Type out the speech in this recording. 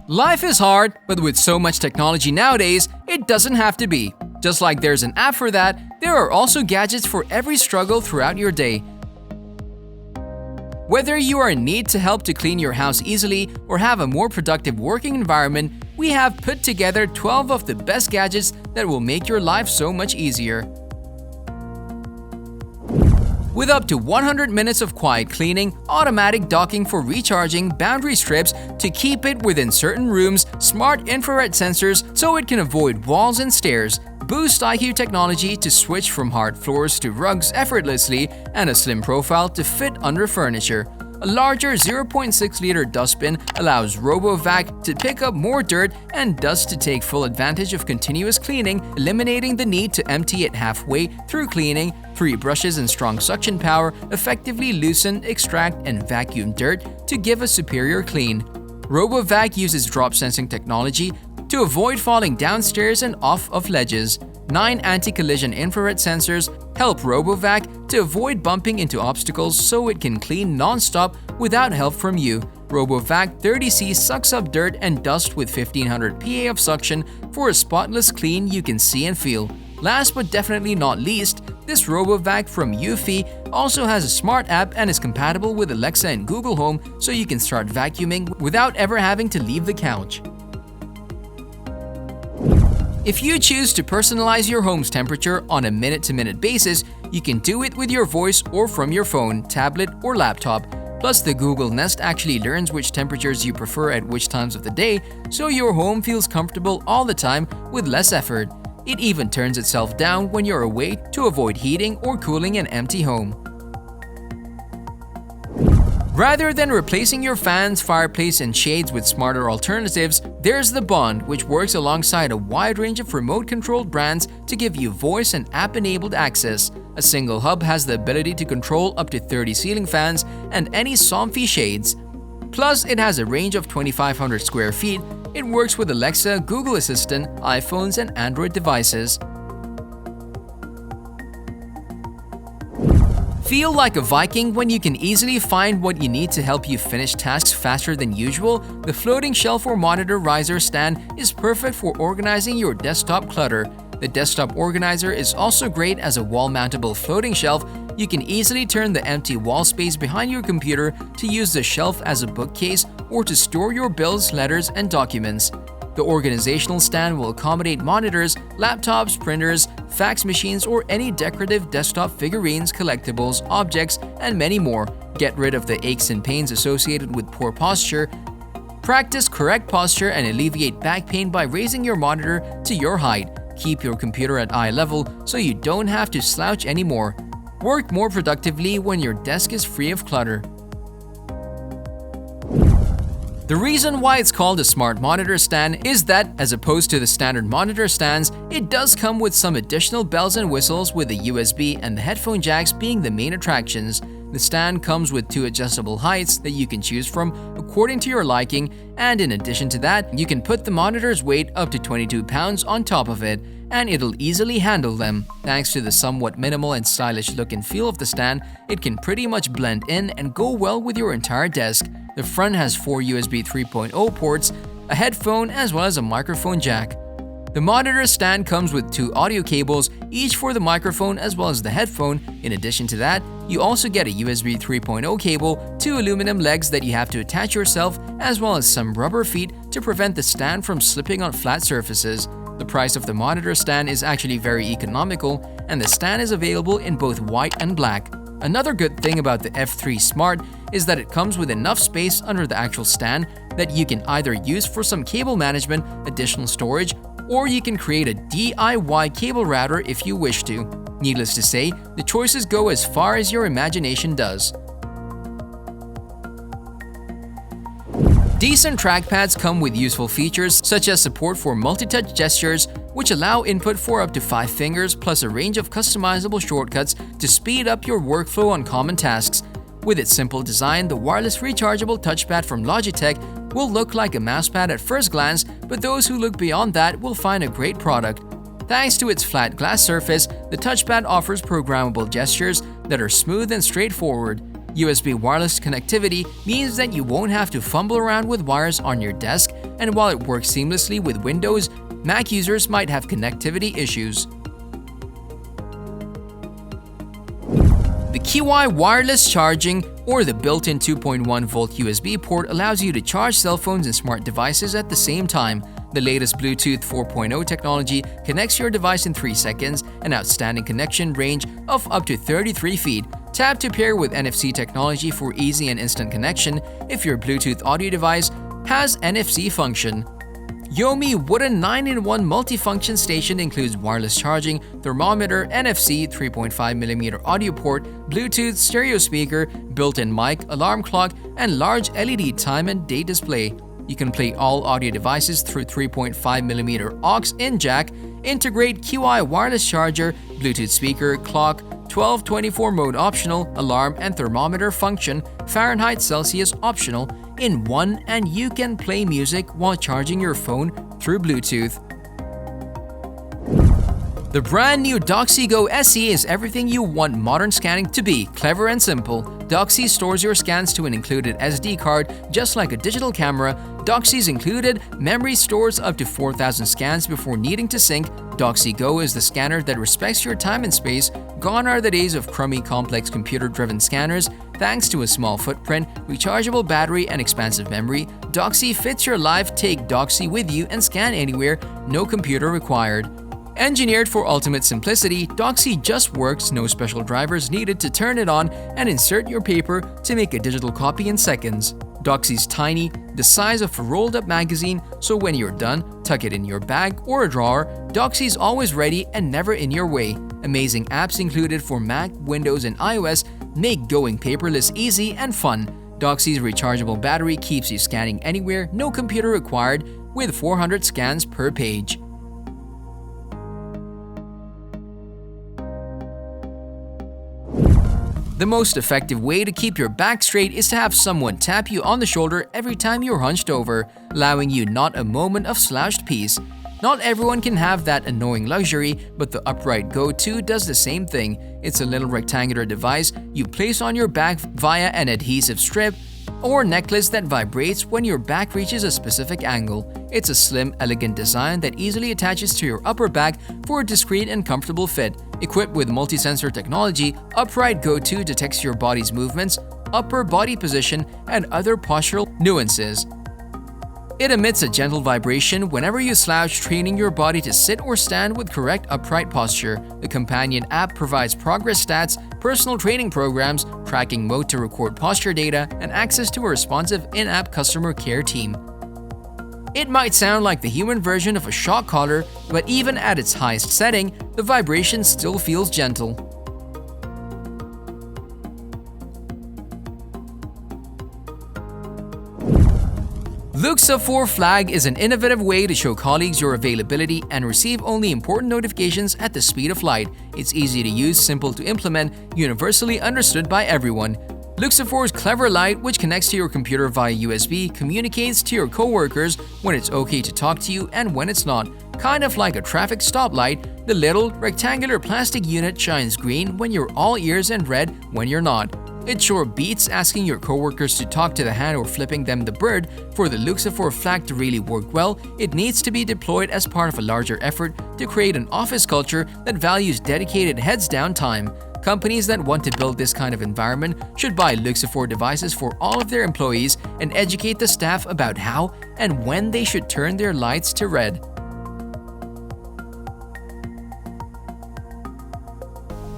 Life is hard, but with so much technology nowadays, it doesn't have to be. Just like there's an app for that, there are also gadgets for every struggle throughout your day. Whether you are in need to help to clean your house easily or have a more productive working environment, we have put together 12 of the best gadgets that will make your life so much easier. With up to 100 minutes of quiet cleaning, automatic docking for recharging, boundary strips to keep it within certain rooms, smart infrared sensors so it can avoid walls and stairs, Boost IQ technology to switch from hard floors to rugs effortlessly, and a slim profile to fit under furniture. A larger 0.6-liter dustbin allows RoboVac to pick up more dirt and dust to take full advantage of continuous cleaning, eliminating the need to empty it halfway through cleaning. 3 brushes and strong suction power effectively loosen, extract, and vacuum dirt to give a superior clean. RoboVac uses drop sensing technology to avoid falling downstairs and off of ledges. 9 anti-collision infrared sensors help RoboVac to avoid bumping into obstacles so it can clean non-stop without help from you. RoboVac 30C sucks up dirt and dust with 1500 PA of suction for a spotless clean you can see and feel. Last but definitely not least, this RoboVac from Eufy also has a smart app and is compatible with Alexa and Google Home, so you can start vacuuming without ever having to leave the couch. If you choose to personalize your home's temperature on a minute-to-minute basis, you can do it with your voice or from your phone, tablet, or laptop. Plus, the Google Nest actually learns which temperatures you prefer at which times of the day, so your home feels comfortable all the time with less effort. It even turns itself down when you're away to avoid heating or cooling an empty home. Rather than replacing your fans, fireplace, and shades with smarter alternatives, there's the Bond, which works alongside a wide range of remote-controlled brands to give you voice and app-enabled access. A single hub has the ability to control up to 30 ceiling fans and any Somfy shades. Plus, it has a range of 2,500 square feet. It works with Alexa, Google Assistant, iPhones, and Android devices. Feel like a Viking when you can easily find what you need to help you finish tasks faster than usual? The floating shelf or monitor riser stand is perfect for organizing your desktop clutter. The desktop organizer is also great as a wall-mountable floating shelf. You can easily turn the empty wall space behind your computer to use the shelf as a bookcase or to store your bills, letters, and documents. The organizational stand will accommodate monitors, laptops, printers, fax machines, or any decorative desktop figurines, collectibles, objects, and many more. Get rid of the aches and pains associated with poor posture. Practice correct posture and alleviate back pain by raising your monitor to your height. Keep your computer at eye level so you don't have to slouch anymore. Work more productively when your desk is free of clutter. The reason why it's called a smart monitor stand is that, as opposed to the standard monitor stands, it does come with some additional bells and whistles, with the USB and the headphone jacks being the main attractions. The stand comes with 2 adjustable heights that you can choose from according to your liking, and in addition to that, you can put the monitor's weight up to 22 pounds on top of it, and it'll easily handle them. Thanks to the somewhat minimal and stylish look and feel of the stand, it can pretty much blend in and go well with your entire desk. The front has 4 USB 3.0 ports, a headphone, as well as a microphone jack. The monitor stand comes with 2 audio cables, each for the microphone as well as the headphone. In addition to that, you also get a USB 3.0 cable, 2 aluminum legs that you have to attach yourself, as well as some rubber feet to prevent the stand from slipping on flat surfaces. The price of the monitor stand is actually very economical, and the stand is available in both white and black. Another good thing about the F3 Smart is that it comes with enough space under the actual stand that you can either use for some cable management, additional storage, or you can create a DIY cable router if you wish to. Needless to say, the choices go as far as your imagination does. Decent trackpads come with useful features such as support for multi-touch gestures, which allow input for up to 5 fingers, plus a range of customizable shortcuts to speed up your workflow on common tasks. With its simple design, the wireless rechargeable touchpad from Logitech will look like a mousepad at first glance, but those who look beyond that will find a great product. Thanks to its flat glass surface, the touchpad offers programmable gestures that are smooth and straightforward. USB wireless connectivity means that you won't have to fumble around with wires on your desk, and while it works seamlessly with Windows, Mac users might have connectivity issues. The QI wireless charging, or the built-in 2.1-volt USB port, allows you to charge cell phones and smart devices at the same time. The latest Bluetooth 4.0 technology connects your device in 3 seconds, an outstanding connection range of up to 33 feet. Tap to pair with NFC technology for easy and instant connection if your Bluetooth audio device has NFC function. Yomi wooden 9-in-1 multifunction station includes wireless charging, thermometer, NFC, 3.5mm audio port, Bluetooth, stereo speaker, built-in mic, alarm clock, and large LED time and date display. You can play all audio devices through 3.5mm aux-in jack, integrate QI wireless charger, Bluetooth speaker, clock, 12/24 mode optional, alarm and thermometer function, Fahrenheit Celsius optional, in one, and you can play music while charging your phone through Bluetooth. The brand new Doxie Go SE is everything you want modern scanning to be: clever and simple. Doxie stores your scans to an included SD card, just like a digital camera. Doxie's included memory stores up to 4,000 scans before needing to sync. Doxie Go is the scanner that respects your time and space. Gone are the days of crummy, complex computer-driven scanners. Thanks to a small footprint, rechargeable battery, and expansive memory, Doxie fits your life. Take Doxie with you and scan anywhere, no computer required. Engineered for ultimate simplicity, Doxie just works, no special drivers needed to turn it on and insert your paper to make a digital copy in seconds. Doxie's tiny, the size of a rolled-up magazine, so when you're done, tuck it in your bag or a drawer. Doxie's always ready and never in your way. Amazing apps included for Mac, Windows, and iOS make going paperless easy and fun. Doxie's rechargeable battery keeps you scanning anywhere, no computer required, with 400 scans per page. The most effective way to keep your back straight is to have someone tap you on the shoulder every time you're hunched over, allowing you not a moment of slouched peace. Not everyone can have that annoying luxury, but the Upright Go 2 does the same thing. It's a little rectangular device you place on your back via an adhesive strip or necklace that vibrates when your back reaches a specific angle. It's a slim, elegant design that easily attaches to your upper back for a discreet and comfortable fit. Equipped with multi-sensor technology, Upright Go 2 detects your body's movements, upper body position, and other postural nuances. It emits a gentle vibration whenever you slouch, training your body to sit or stand with correct upright posture. The companion app provides progress stats, personal training programs, tracking mode to record posture data, and access to a responsive in-app customer care team. It might sound like the human version of a shock collar, but even at its highest setting, the vibration still feels gentle. Luxafor Flag is an innovative way to show colleagues your availability and receive only important notifications at the speed of light. It's easy to use, simple to implement, universally understood by everyone. Luxafor's clever light, which connects to your computer via USB, communicates to your coworkers when it's okay to talk to you and when it's not. Kind of like a traffic stoplight, the little rectangular plastic unit shines green when you're all ears and red when you're not. It sure beats asking your coworkers to talk to the hand or flipping them the bird. For the Luxafor Flag to really work well, it needs to be deployed as part of a larger effort to create an office culture that values dedicated heads-down time. Companies that want to build this kind of environment should buy Luxafor devices for all of their employees and educate the staff about how and when they should turn their lights to red.